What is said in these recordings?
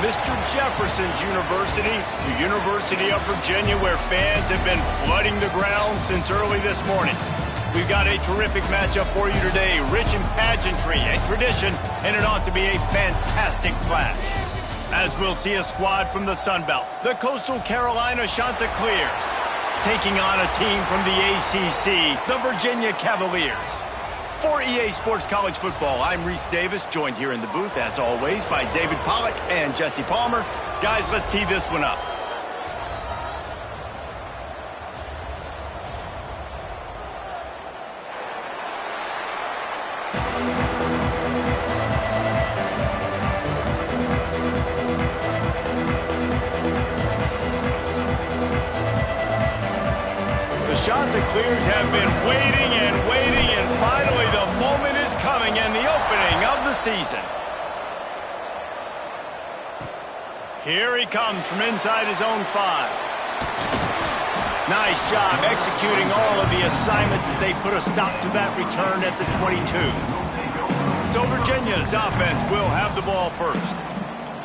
Mr. Jefferson's University, the University of Virginia, where fans have been flooding the ground since early this morning. We've got a terrific matchup for you today, rich in pageantry and tradition, and it ought to be a fantastic clash. As we'll see a squad from the Sun Belt, the Coastal Carolina Chanticleers, taking on a team from the ACC, the Virginia Cavaliers. For EA Sports College Football, I'm Reese Davis, joined here in the booth, as always, by David Pollack and Jesse Palmer. Guys, let's tee this one up. Chanticleers have been waiting and finally the moment is coming and the opening of the season. Here he comes from inside his own 5. Nice job executing all of the assignments as they put a stop to that return at the 22. So Virginia's offense will have the ball first.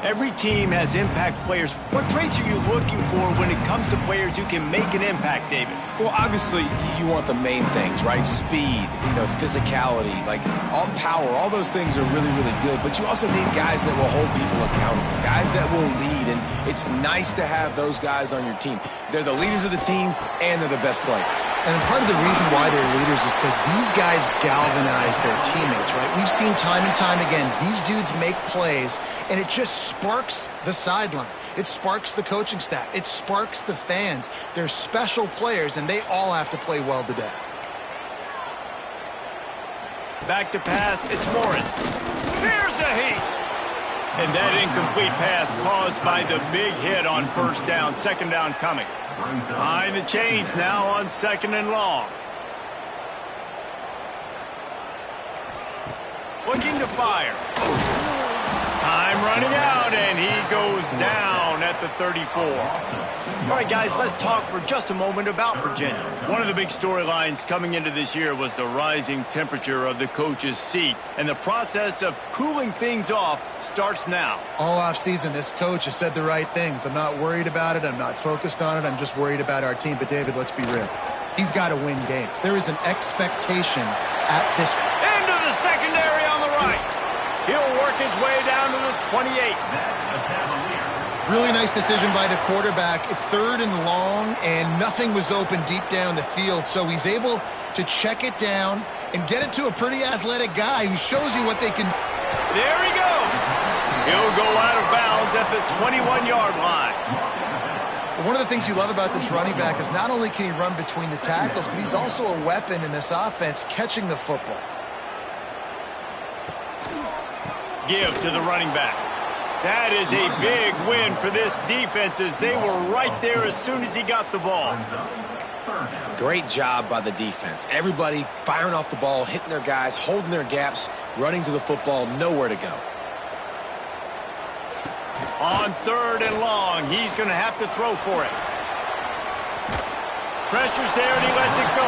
Every team has impact players. What traits are you looking for when it comes to players who can make an impact, David? Well, obviously, you want the main things, right? Speed, physicality, like all power, all those things are really, really good. But you also need guys that will hold people accountable, guys that will lead. And it's nice to have those guys on your team. They're the leaders of the team, and they're the best players. And part of the reason why they're leaders is because these guys galvanize their teammates, right? We've seen time and time again, these dudes make plays, and it just sparks the sideline. It sparks the coaching staff. It sparks the fans. They're special players, and they all have to play well today. Back to pass, it's Morris. Here's a heat. And that incomplete pass caused by the big hit on first down, second down coming. Behind the chains now on 2nd and long. Looking to fire. Time running out, and he goes down at the 34. All right, guys, let's talk for just a moment about Virginia. One of the big storylines coming into this year was the rising temperature of the coach's seat, and the process of cooling things off starts now. All offseason, this coach has said the right things. I'm not worried about it. I'm not focused on it. I'm just worried about our team. But, David, let's be real. He's got to win games. There is an expectation at this point. Into the secondary on the right. He'll work his way down to the 28. Really nice decision by the quarterback. 3rd and long, and nothing was open deep down the field. So he's able to check it down and get it to a pretty athletic guy who shows you what they can. There he goes. He'll go out of bounds at the 21-yard line. One of the things you love about this running back is not only can he run between the tackles, but he's also a weapon in this offense catching the football. Give to the running back. That is a big win for this defense as they were right there as soon as he got the ball. Great job by the defense. Everybody firing off the ball, hitting their guys, holding their gaps, running to the football, nowhere to go. On 3rd and long, he's going to have to throw for it. Pressure's there, and he lets it go.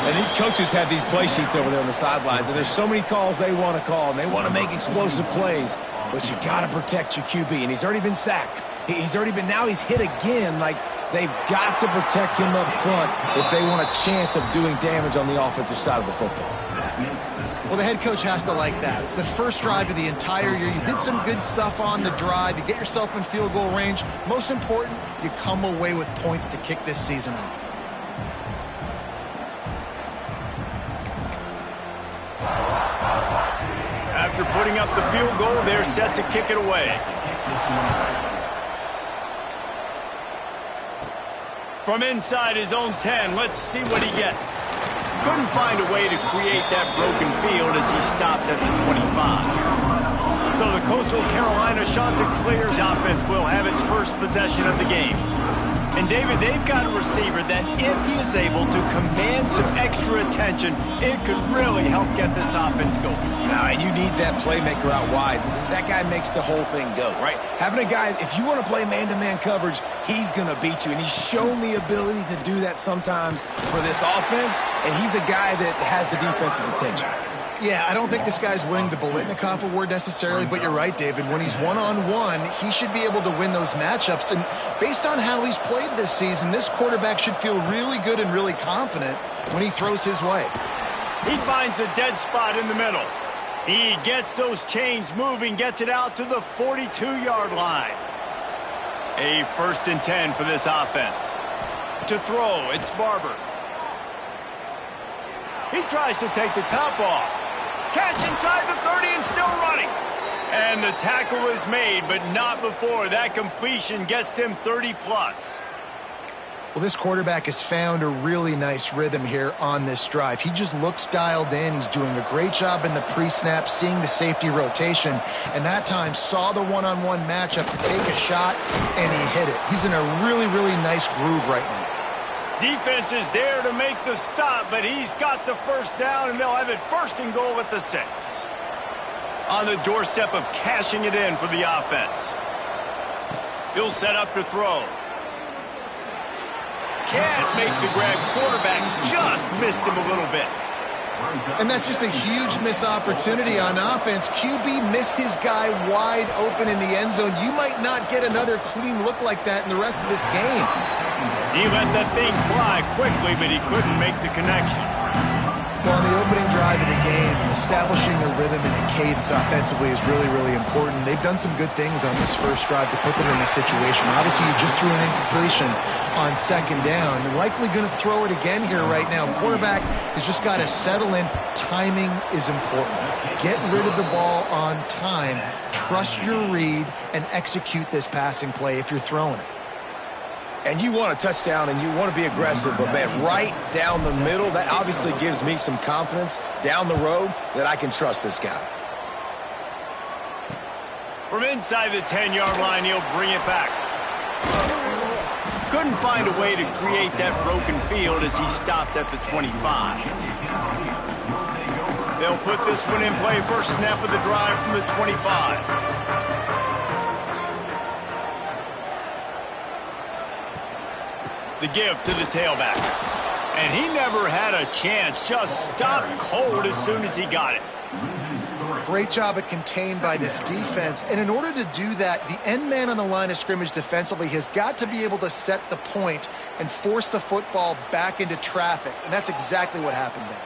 And these coaches have these play sheets over there on the sidelines, and there's so many calls they want to call, and they want to make explosive plays, but you got to protect your QB, and he's already been sacked. Now he's hit again. Like, they've got to protect him up front if they want a chance of doing damage on the offensive side of the football. Well, the head coach has to like that. It's the first drive of the entire year. You did some good stuff on the drive. You get yourself in field goal range. Most important, you come away with points to kick this season off. After putting up the field goal, they're set to kick it away. From inside his own 10, let's see what he gets. Couldn't find a way to create that broken field as he stopped at the 25. So the Coastal Carolina Chanticleers offense will have its first possession of the game. And, David, they've got a receiver that if he is able to command some extra attention, it could really help get this offense going. Now, and you need that playmaker out wide. That guy makes the whole thing go, right? Having a guy, if you want to play man-to-man coverage, he's going to beat you. And he's shown the ability to do that sometimes for this offense, and he's a guy that has the defense's attention. Yeah, I don't think this guy's winning the Bolitnikov award necessarily, but you're right, David. When he's one-on-one, he should be able to win those matchups. And based on how he's played this season, this quarterback should feel really good and really confident when he throws his way. He finds a dead spot in the middle. He gets those chains moving, gets it out to the 42-yard line. A 1st and 10 for this offense. To throw, it's Barber. He tries to take the top off. Catch inside the 30 and still running. And the tackle is made, but not before that completion gets him 30-plus. Well, this quarterback has found a really nice rhythm here on this drive. He just looks dialed in. He's doing a great job in the pre-snap, seeing the safety rotation, and that time saw the one-on-one matchup to take a shot, and he hit it. He's in a really, really nice groove right now. Defense is there to make the stop, but he's got the first down, and they'll have it 1st and goal at the 6. On the doorstep of cashing it in for the offense. He'll set up to throw. Can't make the grab. Quarterback just missed him a little bit. And that's just a huge missed opportunity on offense. QB missed his guy wide open in the end zone. You might not get another clean look like that in the rest of this game. He let that thing fly quickly, but he couldn't make the connection. Well, in the opening drive of the game, establishing a rhythm and a cadence offensively is really, really important. They've done some good things on this first drive to put them in this situation. Obviously, you just threw an incompletion on 2nd down. They're likely going to throw it again here right now. Quarterback has just got to settle in. Timing is important. Get rid of the ball on time. Trust your read and execute this passing play if you're throwing it. And you want a touchdown and you want to be aggressive, but man, right down the middle, that obviously gives me some confidence down the road that I can trust this guy. From inside the 10-yard line, he'll bring it back. Couldn't find a way to create that broken field as he stopped at the 25. They'll put this one in play. First snap of the drive from the 25. The give to the tailback. And he never had a chance. Just stopped cold as soon as he got it. Great job at contained by this defense. And in order to do that, the end man on the line of scrimmage defensively has got to be able to set the point and force the football back into traffic. And that's exactly what happened there.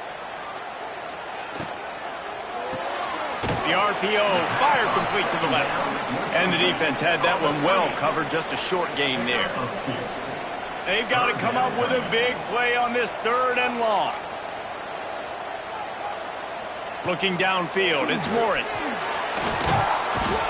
The RPO fired complete to the left. And the defense had that one well covered. Just a short gain there. They've got to come up with a big play on this 3rd and long. Looking downfield, it's Morris.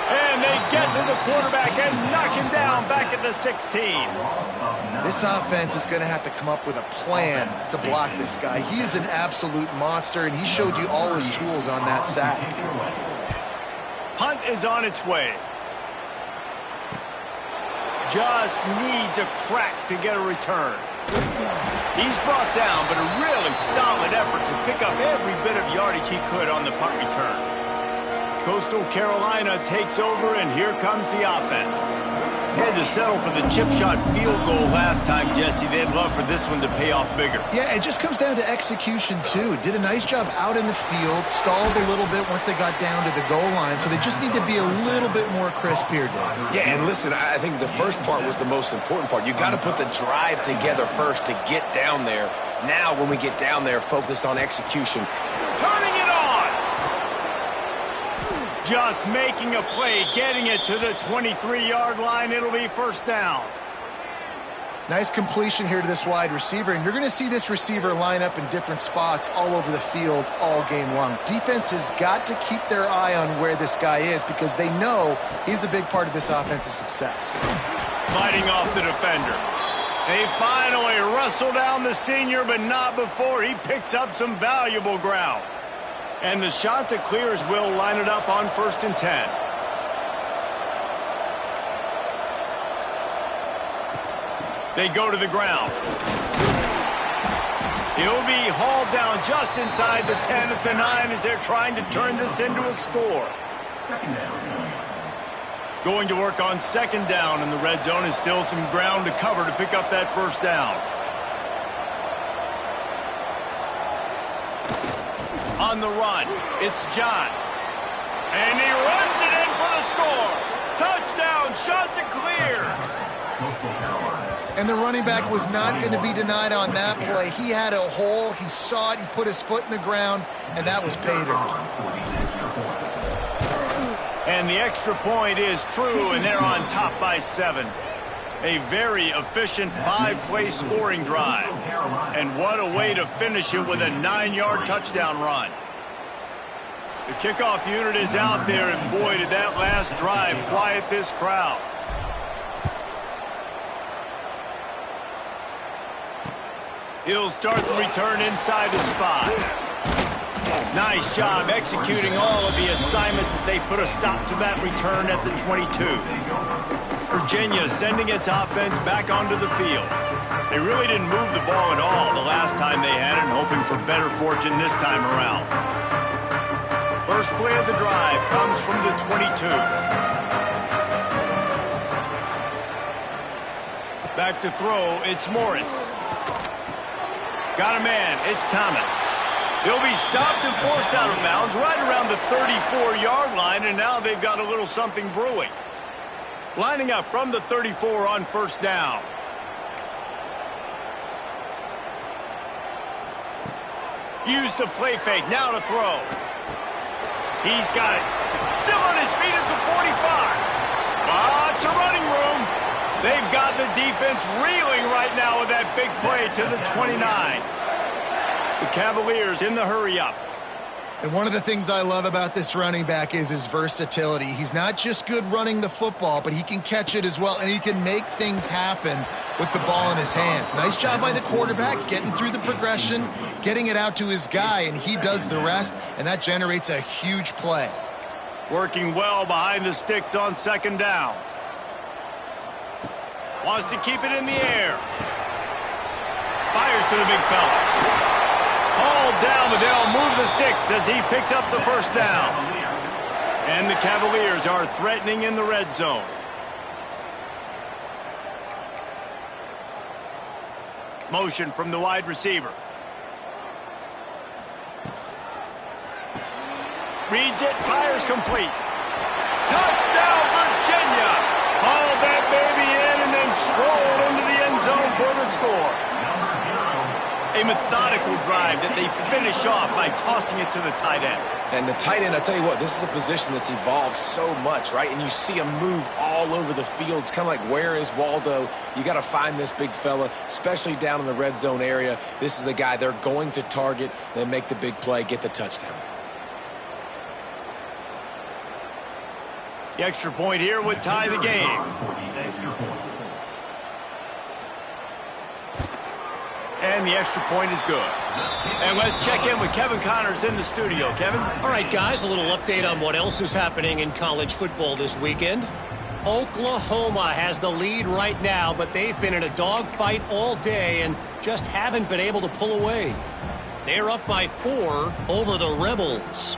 And they get to the quarterback and knock him down back at the 16. This offense is going to have to come up with a plan to block this guy. He is an absolute monster, and he showed you all his tools on that sack. Punt is on its way. Just needs a crack to get a return. He's brought down, but a really solid effort to pick up every bit of yardage he could on the punt return. Coastal Carolina takes over, and here comes the offense. Had to settle for the chip shot field goal last time, Jesse. They'd love for this one to pay off bigger. Yeah, it just comes down to execution, too. Did a nice job out in the field, stalled a little bit once they got down to the goal line, so they just need to be a little bit more crisp here, Dave. Yeah, and listen, I think the first part was the most important part. You got to put the drive together first to get down there. Now, when we get down there, focus on execution. Turning it on! Just making a play, getting it to the 23-yard line. It'll be 1st down. Nice completion here to this wide receiver, and you're going to see this receiver line up in different spots all over the field all game long. Defense has got to keep their eye on where this guy is because they know he's a big part of this offense's success. Fighting off the defender. They finally wrestle down the senior, but not before he picks up some valuable ground. And the shot that clears will line it up on 1st and 10. They go to the ground. He'll be hauled down just inside the 10 at the 9 as they're trying to turn this into a score. Going to work on 2nd down, and the red zone is still some ground to cover to pick up that 1st down. on the run. It's John. And he runs it in for the score. Touchdown, shot to clear. And the running back was not going to be denied on that play. He had a hole. He saw it. He put his foot in the ground, and that was pay dirt. And the extra point is true, and they're on top by 7. A very efficient 5-play scoring drive. And what a way to finish it with a 9-yard touchdown run. The kickoff unit is out there, and boy, did that last drive quiet this crowd. He'll start the return inside the spot. Nice job executing all of the assignments as they put a stop to that return at the 22. Virginia sending its offense back onto the field. They really didn't move the ball at all the last time they had it, and hoping for better fortune this time around. First play of the drive comes from the 22. Back to throw, it's Morris. Got a man, it's Thomas. He'll be stopped and forced out of bounds right around the 34-yard line, and now they've got a little something brewing. Lining up from the 34 on first down. Use the play fake, now to throw. He's got it. Still on his feet at the 45. Lots of running room. They've got the defense reeling right now with that big play to the 29. The Cavaliers in the hurry-up. And one of the things I love about this running back is his versatility. He's not just good running the football, but he can catch it as well, and he can make things happen with the ball in his hands. Nice job by the quarterback, getting through the progression, getting it out to his guy, and he does the rest, and that generates a huge play. Working well behind the sticks on second down. Wants to keep it in the air. Fires to the big fella. All down, but they'll move the sticks as he picks up the first down. And the Cavaliers are threatening in the red zone. Motion from the wide receiver. Reads it, fires complete. Touchdown, Virginia! Haul that baby in and then stroll into the end zone for the score. A methodical drive that they finish off by tossing it to the tight end. And the tight end, I tell you what, this is a position that's evolved so much, right? And you see him move all over the field. It's kind of like, where is Waldo? You got to find this big fella, especially down in the red zone area. This is the guy they're going to target, then make the big play, get the touchdown. The extra point here would tie the game. And the extra point is good. And let's check in with Kevin Connors in the studio. Kevin? All right, guys, a little update on what else is happening in college football this weekend. Oklahoma has the lead right now, but they've been in a dogfight all day and just haven't been able to pull away. They're up by 4 over the Rebels.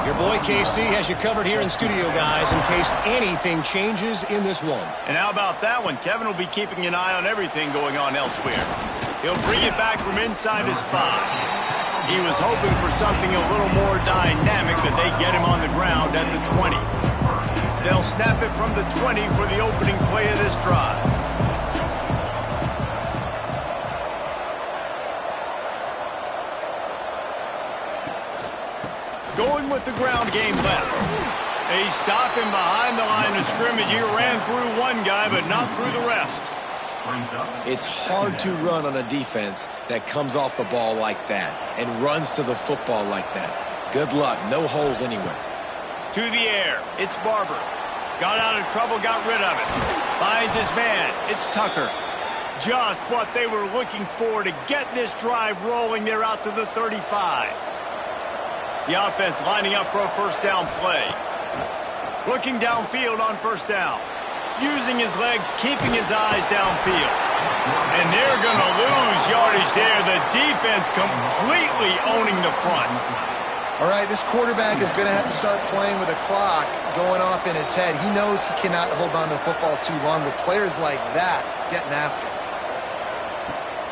Your boy KC has you covered here in studio, guys, in case anything changes in this one. And how about that one? Kevin will be keeping an eye on everything going on elsewhere. He'll bring it back from inside his spot. He was hoping for something a little more dynamic, but they get him on the ground at the 20. They'll snap it from the 20 for the opening play of this drive. Going with the ground game left. They stop him behind the line of scrimmage. He ran through one guy, but not through the rest. It's hard to run on a defense that comes off the ball like that and runs to the football like that. Good luck. No holes anywhere. To the air. It's Barber. Got out of trouble, got rid of it. Finds his man. It's Tucker. Just what they were looking for to get this drive rolling. They're out to the 35. The offense lining up for a first down play. Looking downfield on first down. Using his legs, keeping his eyes downfield. And they're going to lose yardage there. The defense completely owning the front. All right, this quarterback is going to have to start playing with a clock going off in his head. He knows he cannot hold on to the football too long with players like that getting after him.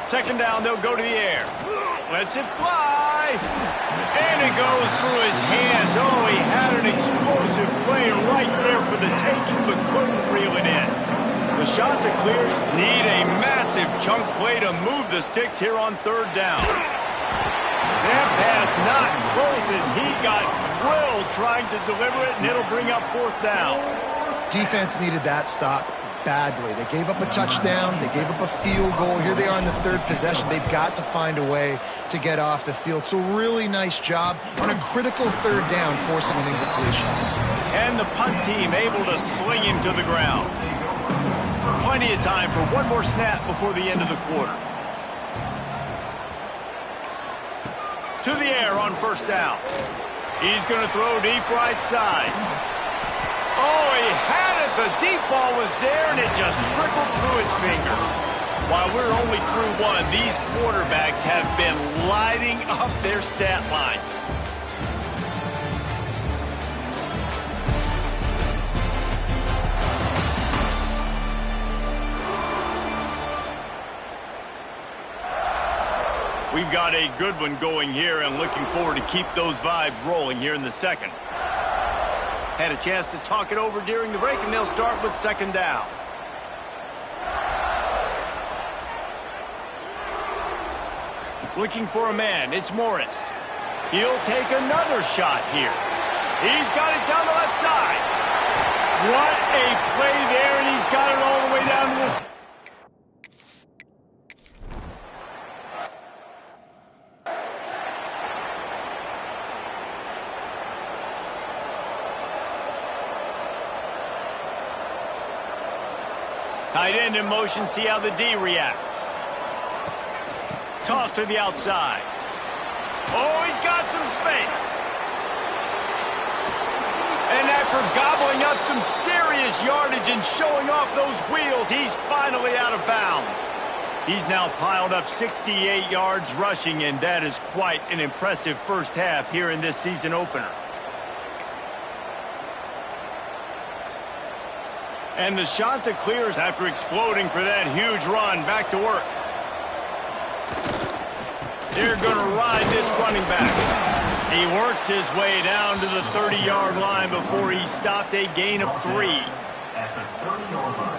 Second down, they'll go to the air. Lets it fly. And it goes through his hands. Oh, he had an explosive play right there for the taking, but couldn't reel it in. The shot to clears need a massive chunk play to move the sticks here on third down. That pass not close as he got drilled trying to deliver it, and it'll bring up fourth down. Defense needed that stop badly. They gave up a touchdown. They gave up a field goal. Here they are in the third possession. They've got to find a way to get off the field. So really nice job on a critical third down, forcing an incompletion. And the punt team able to sling him to the ground. Plenty of time for one more snap before the end of the quarter. To the air on first down. He's going to throw deep right side. Oh, he had it. The deep ball was there, and it just trickled through his fingers. While we're only through one, these quarterbacks have been lighting up their stat line. We've got a good one going here and looking forward to keep those vibes rolling here in the second. Had a chance to talk it over during the break, and they'll start with second down. Looking for a man, it's Morris. He'll take another shot here. He's got it down the left side. What a play there, and he's got it all the way down to the... Tight end in motion, see how the D reacts. Toss to the outside. Oh, he's got some space. And after gobbling up some serious yardage and showing off those wheels, he's finally out of bounds. He's now piled up 68 yards rushing, and that is quite an impressive first half here in this season opener. And the shot to clears after exploding for that huge run. Back to work. They're going to ride this running back. He works his way down to the 30-yard line before he stopped a gain of 3.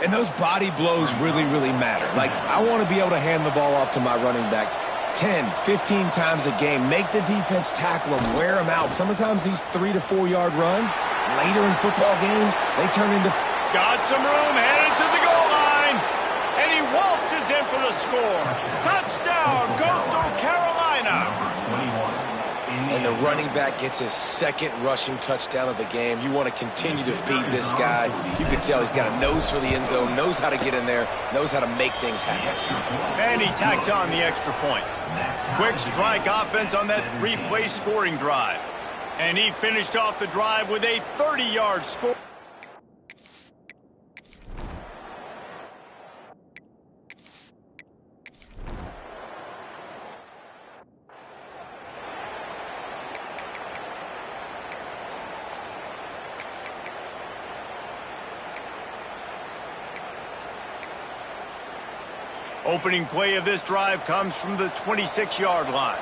And those body blows really, really matter. Like, I want to be able to hand the ball off to my running back 10, 15 times a game. Make the defense tackle him, wear him out. Sometimes these 3 to 4 yard runs, later in football games, they turn into... Got some room, headed to the goal line. And he waltzes in for the score. Touchdown, Coastal Carolina. And the running back gets his second rushing touchdown of the game. You want to continue to feed this guy. You can tell he's got a nose for the end zone, knows how to get in there, knows how to make things happen. And he tacks on the extra point. Quick strike offense on that 3-play scoring drive. And he finished off the drive with a 30-yard score. Opening play of this drive comes from the 26-yard line.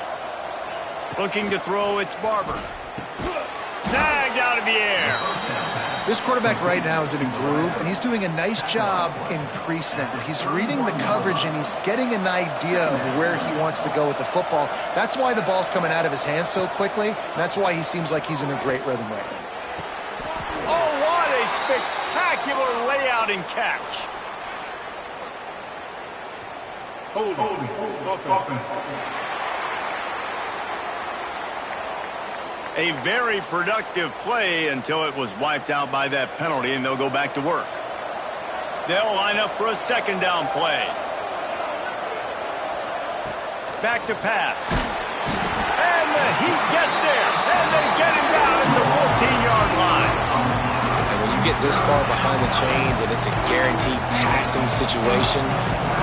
Looking to throw, it's Barber. Snagged out of the air. This quarterback right now is in a groove, and he's doing a nice job in pre-snap. He's reading the coverage, and he's getting an idea of where he wants to go with the football. That's why the ball's coming out of his hands so quickly, and that's why he seems like he's in a great rhythm right now. Oh, what a spectacular layout and catch. A very productive play until it was wiped out by that penalty, and they'll go back to work. They'll line up for a second down play. Back to pass. And the Heat gets there, and they get him down at the 14-yard line. And when you get this far behind the chains and it's a guaranteed passing situation,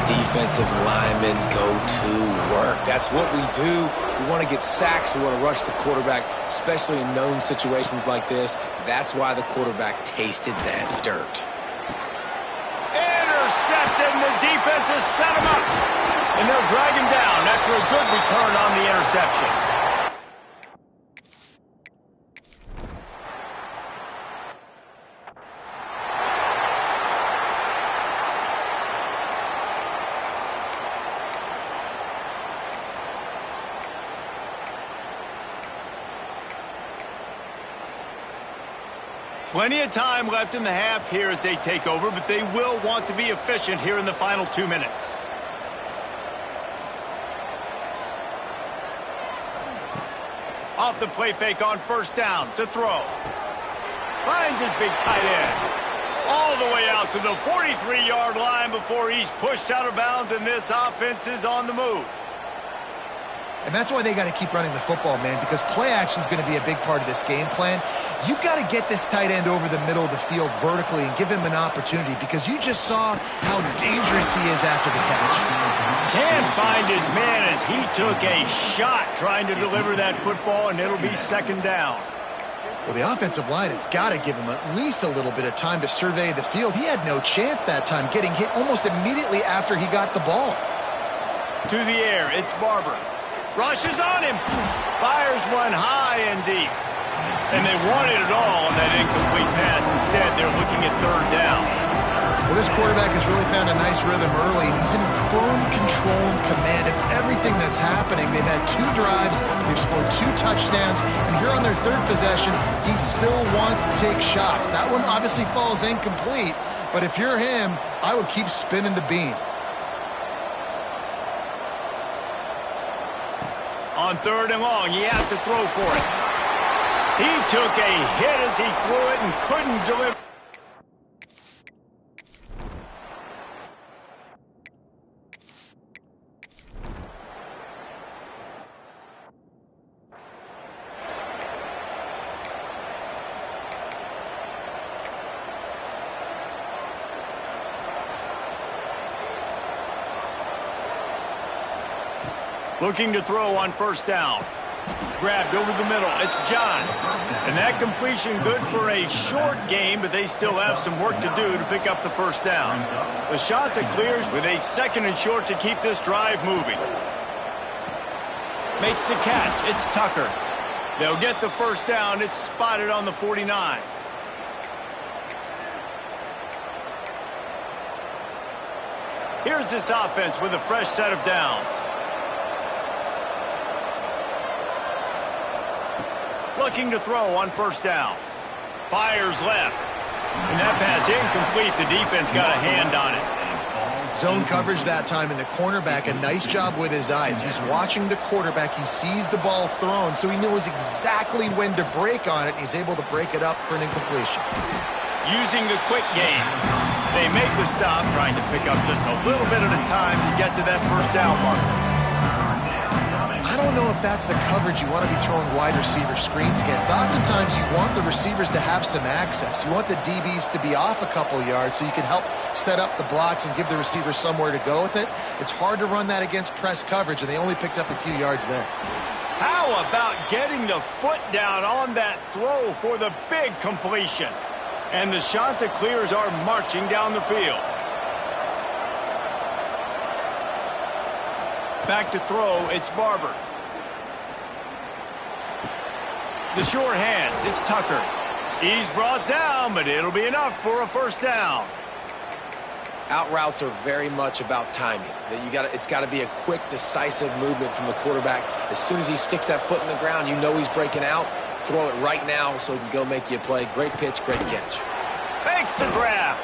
defensive linemen go to work. That's what we do. We want to get sacks. We want to rush the quarterback, especially in known situations like this. That's why the quarterback tasted that dirt. Intercepted, and the defense has set him up. And they'll drag him down after a good return on the interception. Plenty of time left in the half here as they take over, but they will want to be efficient here in the final 2 minutes. Off the play fake on first down to throw. Finds his big tight end. All the way out to the 43-yard line before he's pushed out of bounds, and this offense is on the move. And that's why they got to keep running the football, man, because play action is going to be a big part of this game plan. You've got to get this tight end over the middle of the field vertically and give him an opportunity, because you just saw how dangerous he is after the catch. Can't find his man as he took a shot trying to deliver that football, and it'll be second down. Well, the offensive line has got to give him at least a little bit of time to survey the field. He had no chance that time, getting hit almost immediately after he got the ball. To the air, it's Barber. Rushes on him. Fires one high and deep. And they wanted it all on that incomplete pass. Instead, they're looking at third down. Well, this quarterback has really found a nice rhythm early. He's in firm control and command of everything that's happening. They've had 2 drives. They've scored 2 touchdowns. And here on their third possession, he still wants to take shots. That one obviously falls incomplete. But if you're him, I would keep spinning the beam. On third and long, he has to throw for it. He took a hit as he threw it and couldn't deliver. Looking to throw on first down. Grabbed over the middle. It's John. And that completion good for a short game, but they still have some work to do to pick up the first down. The shot that clears with a second and short to keep this drive moving. Makes the catch. It's Tucker. They'll get the first down. It's spotted on the 49. Here's this offense with a fresh set of downs. Looking to throw on first down. Fires left. And that pass incomplete. The defense got a hand on it. Zone coverage that time, and the cornerback, a nice job with his eyes. He's watching the quarterback. He sees the ball thrown, so he knows exactly when to break on it. He's able to break it up for an incompletion. Using the quick game. They make the stop, trying to pick up just a little bit at a time to get to that first down marker. I don't know if that's the coverage you want to be throwing wide receiver screens against. Oftentimes, you want the receivers to have some access. You want the DBs to be off a couple yards so you can help set up the blocks and give the receivers somewhere to go with it. It's hard to run that against press coverage, and they only picked up a few yards there. How about getting the foot down on that throw for the big completion? And the Chanticleers are marching down the field. Back to throw, it's Barber. The short hands, it's Tucker. He's brought down, but it'll be enough for a first down. Out routes are very much about timing. It's got to be a quick, decisive movement from the quarterback. As soon as he sticks that foot in the ground, you know he's breaking out. Throw it right now so he can go make you a play. Great pitch, great catch. Makes the grab.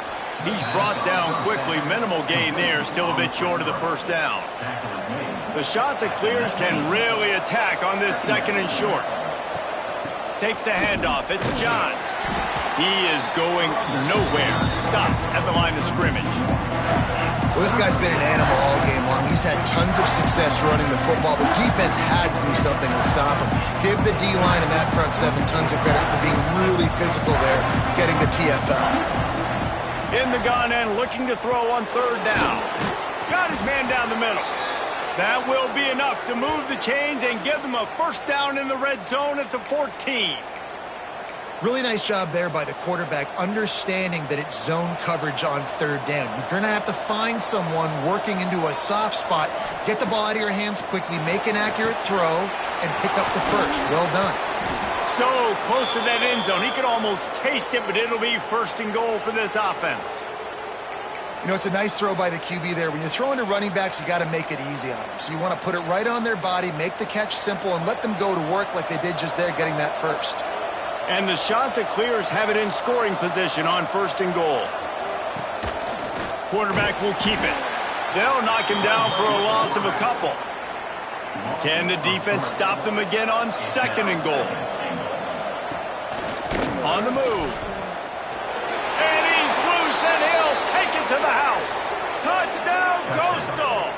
He's brought down quickly. Minimal gain there, still a bit short of the first down. The Chanticleers can really attack on this second and short. Takes the handoff. It's John. He is going nowhere. Stop at the line of scrimmage. Well, this guy's been an animal all game long. He's had tons of success running the football. The defense had to do something to stop him. Give the D-line and that front seven tons of credit for being really physical there, getting the TFL. In the gun end, looking to throw on third down. Got his man down the middle. That will be enough to move the chains and give them a first down in the red zone at the 14. Really nice job there by the quarterback, understanding that it's zone coverage on third down. You're going to have to find someone working into a soft spot, get the ball out of your hands quickly, make an accurate throw, and pick up the first. Well done. So close to that end zone. He could almost taste it, but it'll be first and goal for this offense. You know, it's a nice throw by the QB there. When you're throwing to running backs, you got to make it easy on them. So you want to put it right on their body, make the catch simple, and let them go to work like they did just there, getting that first. And the shot to clears have it in scoring position on 1st and goal. Quarterback will keep it. They'll knock him down for a loss of a couple. Can the defense stop them again on 2nd and goal? On the move. And he's loose, and he'll take it to the house. Touchdown, Coastal!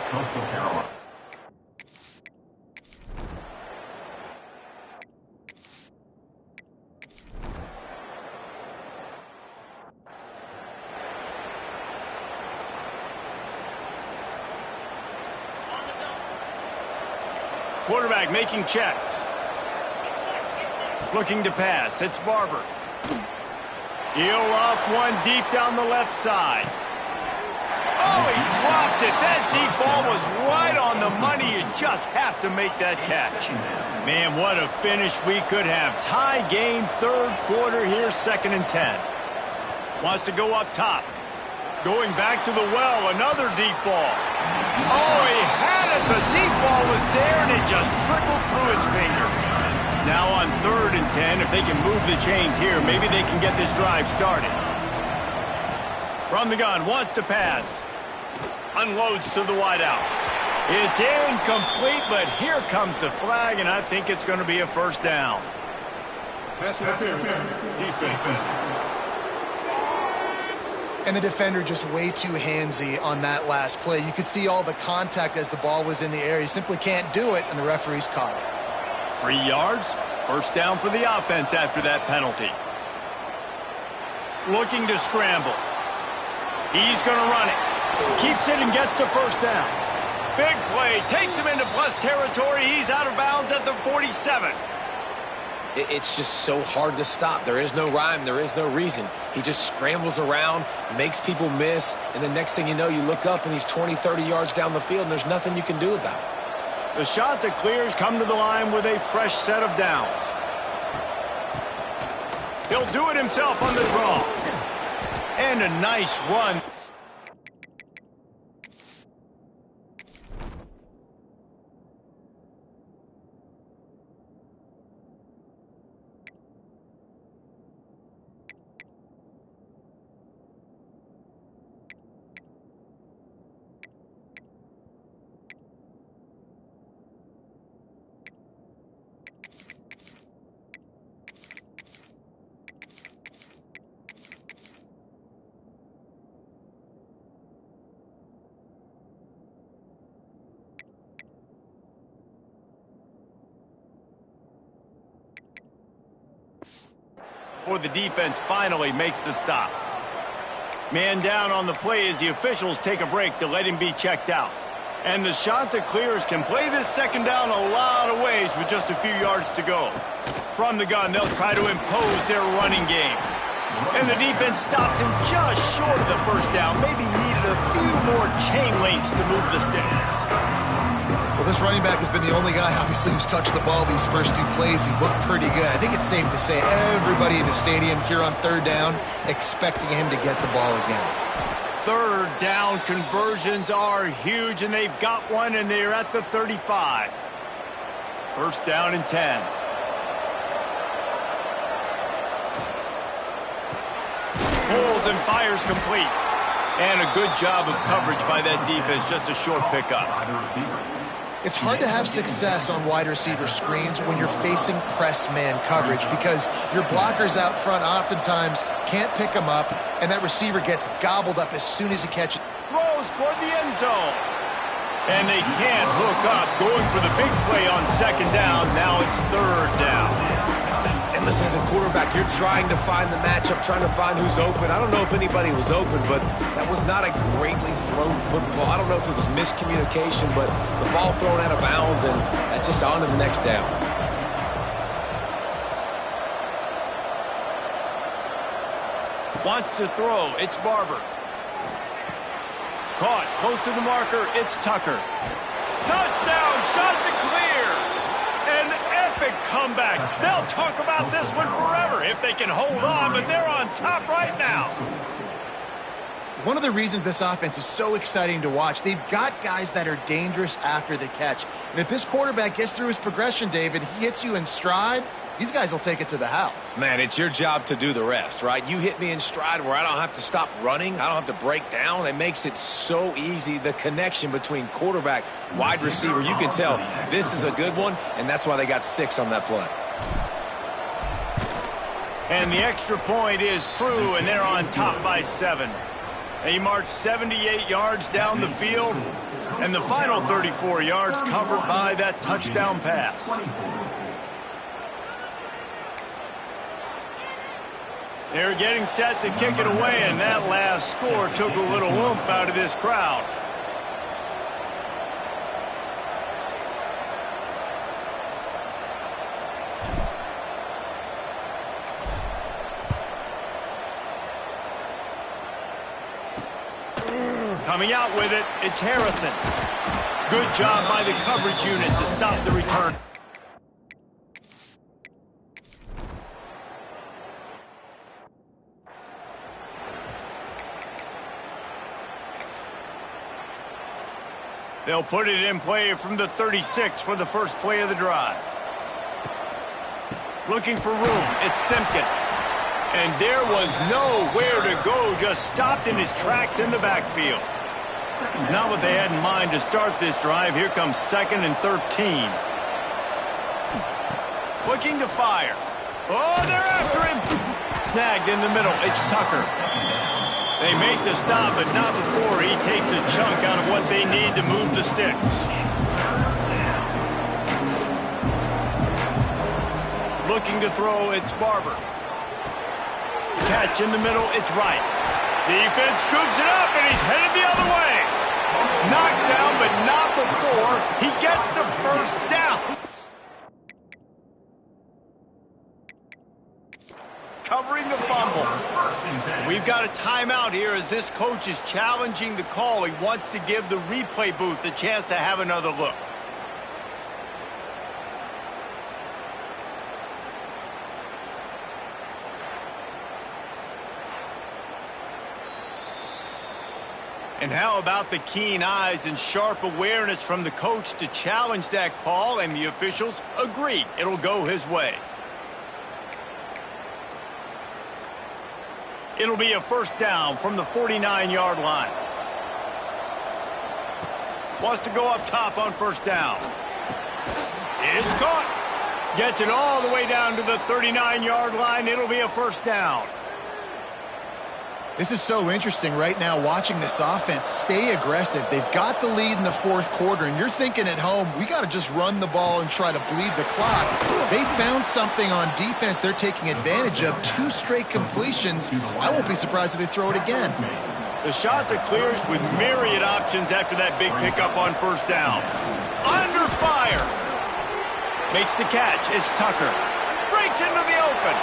Quarterback making checks. Looking to pass. It's Barber. He'll off one deep down the left side. Oh, he dropped it. That deep ball was right on the money. You just have to make that catch. Man, what a finish we could have. Tie game, 3rd quarter here, 2nd and 10. Wants to go up top. Going back to the well, another deep ball. Oh, he had it. The deep ball was there, and it just trickled through his fingers. Now on 3rd and 10, if they can move the chains here, maybe they can get this drive started. From the gun, wants to pass. Unloads to the wideout. It's incomplete, but here comes the flag, and I think it's going to be a 1st down. Pass interference. Defense. And the defender just way too handsy on that last play. You could see all the contact as the ball was in the air. He simply can't do it, and the referee's caught it. 3 yards. 1st down for the offense after that penalty. Looking to scramble. He's going to run it. Keeps it and gets the 1st down. Big play. Takes him into plus territory. He's out of bounds at the 47. It's just so hard to stop. There is no rhyme. There is no reason. He just scrambles around, makes people miss, and the next thing you know, you look up and he's 20, 30 yards down the field, and there's nothing you can do about it. The shot that clears come to the line with a fresh set of downs. He'll do it himself on the draw. And a nice run. Before the defense finally makes the stop. Man down on the play as the officials take a break to let him be checked out. And the shot to clears can play this 2nd down a lot of ways with just a few yards to go. From the gun, they'll try to impose their running game. And the defense stops him just short of the 1st down. Maybe needed a few more chain links to move the sticks. Well, this running back has been the only guy, obviously, who's touched the ball these first 2 plays. He's looked pretty good. I think it's safe to say everybody in the stadium here on 3rd down expecting him to get the ball again. 3rd down conversions are huge, and they've got one, and they're at the 35. 1st down and 10. Pulls and fires complete. And a good job of coverage by that defense, just a short pickup. It's hard to have success on wide receiver screens when you're facing press man coverage because your blockers out front oftentimes can't pick them up, and that receiver gets gobbled up as soon as he catches. Throws toward the end zone. And they can't hook up. Going for the big play on 2nd down. Now it's 3rd down. And listen, as a quarterback, you're trying to find the matchup, trying to find who's open. I don't know if anybody was open, but that was not a greatly thrown football. I don't know if it was miscommunication, but the ball thrown out of bounds, and that's just on to the next down. Wants to throw. It's Barber. Caught close to the marker. It's Tucker. Touchdown. Shot to clear. An epic comeback. They'll talk about this one forever if they can hold on, but they're on top right now. One of the reasons this offense is so exciting to watch, they've got guys that are dangerous after the catch. And if this quarterback gets through his progression, David, he hits you in stride, these guys will take it to the house. Man, it's your job to do the rest, right? You hit me in stride where I don't have to stop running. I don't have to break down. It makes it so easy. The connection between quarterback, wide receiver, you can tell this is a good one, and that's why they got 6 on that play. And the extra point is true, and they're on top by 7. They marched 78 yards down the field, and the final 34 yards covered by that touchdown pass. They're getting set to kick it away, and that last score took a little oomph out of this crowd. Coming out with it, it's Harrison. Good job by the coverage unit to stop the return. They'll put it in play from the 36 for the first play of the drive. Looking for room, it's Simpkins. And there was nowhere to go, just stopped in his tracks in the backfield. Not what they had in mind to start this drive. Here comes 2nd and 13. Looking to fire. Oh, they're after him. Snagged in the middle. It's Tucker. They make the stop, but not before he takes a chunk out of what they need to move the sticks. Looking to throw, it's Barber. Catch in the middle, it's Wright. Defense scoops it up, and he's headed the other way. Knocked down, but not before he gets the first down. Covering the fumble. We've got a timeout here as this coach is challenging the call. He wants to give the replay booth a chance to have another look. And how about the keen eyes and sharp awareness from the coach to challenge that call, and the officials agree it'll go his way. It'll be a first down from the 49-yard line. Wants to go up top on first down. It's caught. Gets it all the way down to the 39-yard line. It'll be a first down. This is so interesting right now, watching this offense stay aggressive. They've got the lead in the 4th quarter, and you're thinking at home, we got to just run the ball and try to bleed the clock. They found something on defense they're taking advantage of. 2 straight completions. I won't be surprised if they throw it again. The shot that clears with myriad options after that big pickup on first down. Under fire. Makes the catch. It's Tucker. Breaks into the open.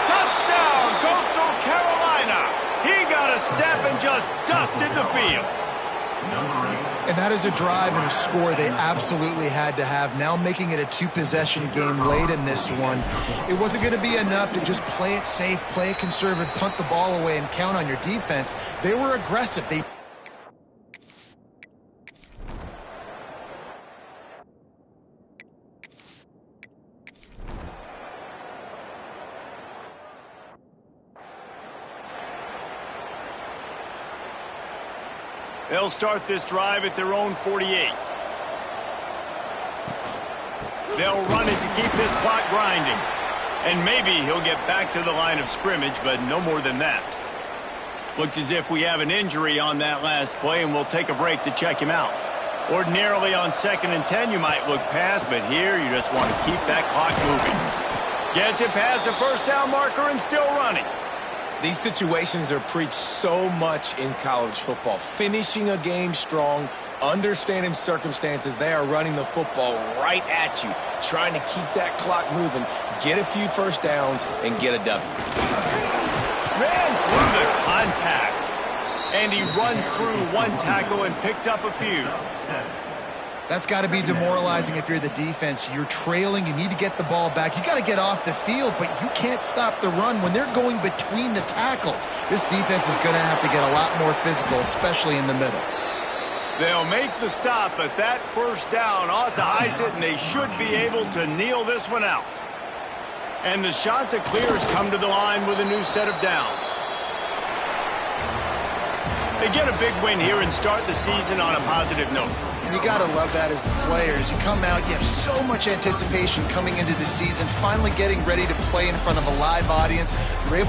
Touchdown, Coastal Carolina. He got a step and just dusted the field. And that is a drive and a score they absolutely had to have. Now making it a 2-possession game late in this one. It wasn't going to be enough to just play it safe, play it conservative, punt the ball away, and count on your defense. They were aggressive. They'll start this drive at their own 48. They'll run it to keep this clock grinding. And maybe he'll get back to the line of scrimmage, but no more than that. Looks as if we have an injury on that last play, and we'll take a break to check him out. Ordinarily on 2nd and 10, you might look past, but here you just want to keep that clock moving. Gets it past the first down marker and still running. These situations are preached so much in college football. Finishing a game strong, understanding circumstances. They are running the football right at you, trying to keep that clock moving, get a few first downs, and get a W. Ran through the contact. And he runs through 1 tackle and picks up a few. That's got to be demoralizing if you're the defense. You're trailing. You need to get the ball back. You got to get off the field, but you can't stop the run. When they're going between the tackles, this defense is going to have to get a lot more physical, especially in the middle. They'll make the stop, but that first down ought to ice it, and they should be able to kneel this one out. And the shot to clear has come to the line with a new set of downs. They get a big win here and start the season on a positive note. You got to love that as the players. You come out, you have so much anticipation coming into the season, finally getting ready to play in front of a live audience. You're able